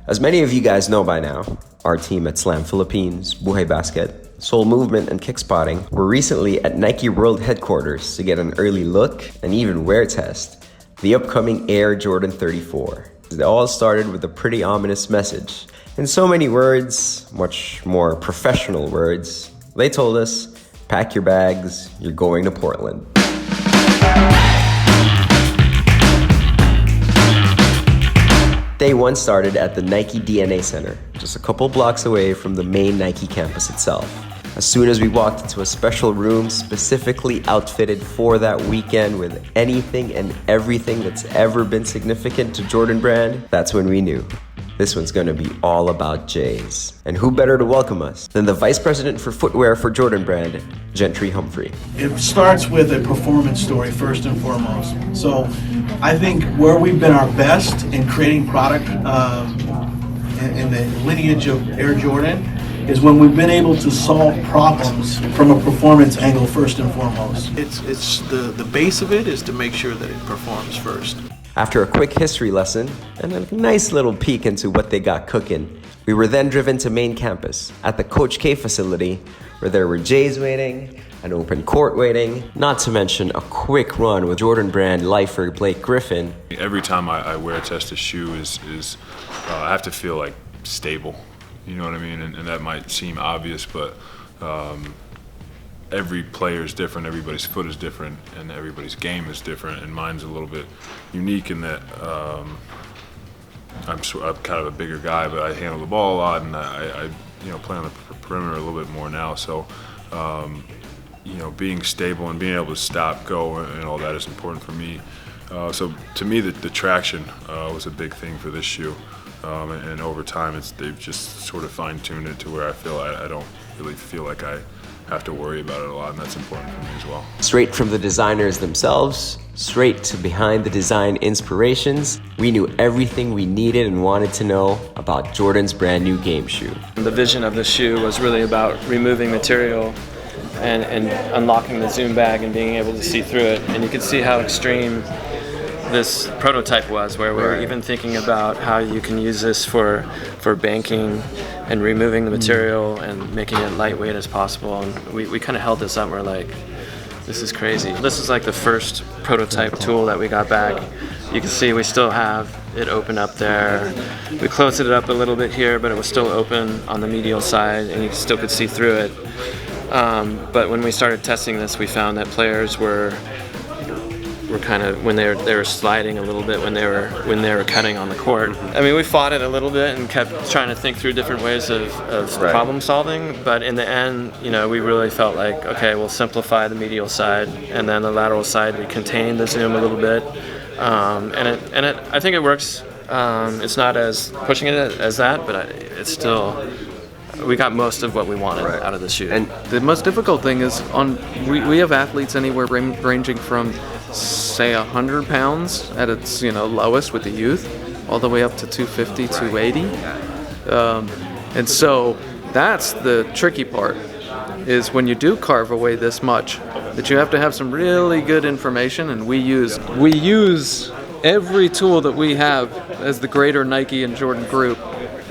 As many of you guys know by now, our team at Slam Philippines, Buhay Basket, Soul Movement and Kickspotting were recently at Nike World Headquarters to get an early look and even wear test the upcoming AIR Jordan 34. It all started with a pretty ominous message. In so many words, much more professional words, they told us, pack your bags, you're going to Portland. Day one started at the Nike DNA Center, just a couple blocks away from the main Nike campus itself. As soon as we walked into a special room specifically outfitted for that weekend with anything and everything that's ever been significant to Jordan Brand, that's when we knew this one's gonna be all about J's. And who better to welcome us than the Vice President for Footwear for Jordan Brand, Gentry Humphrey. It starts with a performance story first and foremost. So I think where we've been our best in creating product in the lineage of Air Jordan is when we've been able to solve problems from a performance angle first and foremost. It's the base of it is to make sure that it performs first. After a quick history lesson and a nice little peek into what they got cooking, we were then driven to main campus at the Coach K facility where there were J's waiting, an open court waiting, not to mention a quick run with Jordan Brand lifer Blake Griffin. Every time I wear test a shoe I have to feel like stable. You know what I mean? And that might seem obvious, but every player is different, everybody's foot is different, and everybody's game is different, and mine's a little bit unique in that I'm kind of a bigger guy, but I handle the ball a lot, and I play on the perimeter a little bit more now, so being stable and being able to stop, go, and all that is important for me. So to me, the traction was a big thing for this shoe. And over time, they've just sort of fine-tuned it to where I feel I don't really feel like I have to worry about it a lot, and that's important for me as well. Straight from the designers themselves, straight to behind the design inspirations, we knew everything we needed and wanted to know about Jordan's brand new game shoe. The vision of the shoe was really about removing material and unlocking the zoom bag and being able to see through it. And you could see how extreme this prototype was, where we were even thinking about how you can use this for banking and removing the material and making it lightweight as possible. And we kind of held this up. We're like, this is crazy. This is like the first prototype tool that we got back. You can see we still have it open up there. We closed it up a little bit here, but it was still open on the medial side, and you still could see through it. But when we started testing this, we found that players were kind of, when they were sliding a little bit when they were cutting on the court. I mean, we fought it a little bit and kept trying to think through different ways of problem solving, but in the end, we really felt like, okay, we'll simplify the medial side, and then the lateral side, we contain the zoom a little bit, I think it works. It's not as pushing it as that, but it's still, we got most of what we wanted out of the shoe. And the most difficult thing is we have athletes anywhere ranging from, say, 100 pounds at its lowest with the youth, all the way up to 250, 280. And so that's the tricky part, is when you do carve away this much, that you have to have some really good information, and we use every tool that we have as the greater Nike and Jordan group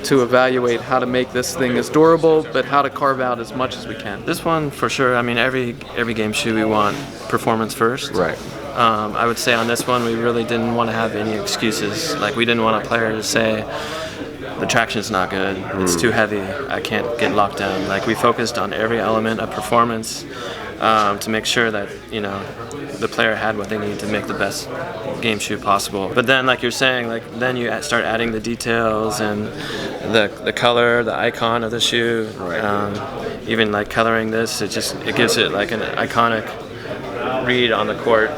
to evaluate how to make this thing as durable, but how to carve out as much as we can. This one, for sure, I mean, every game shoe we want performance first. Right. I would say on this one, we really didn't want to have any excuses. Like, we didn't want a player to say, the traction's not good, it's too heavy, I can't get locked down. Like, we focused on every element of performance to make sure that, the player had what they needed to make the best game shoe possible. But then, like you're saying, then you start adding the details and the color, the icon of the shoe. Even like coloring this, it gives it like an iconic read on the court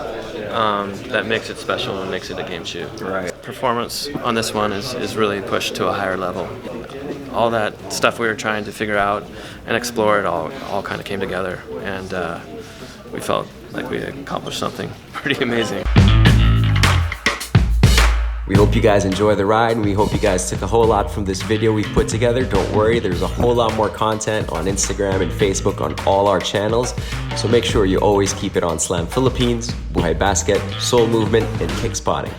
that makes it special and makes it a game shoe. Performance on this one is really pushed to a higher level. All that stuff we were trying to figure out and explore, it all kind of came together, and we felt like we accomplished something pretty amazing. We hope you guys enjoy the ride, and we hope you guys took a whole lot from this video we've put together. Don't worry, there's a whole lot more content on Instagram and Facebook on all our channels. So make sure you always keep it on Slam Philippines, Buhay Basket, Soul Movement, and Kickspotting.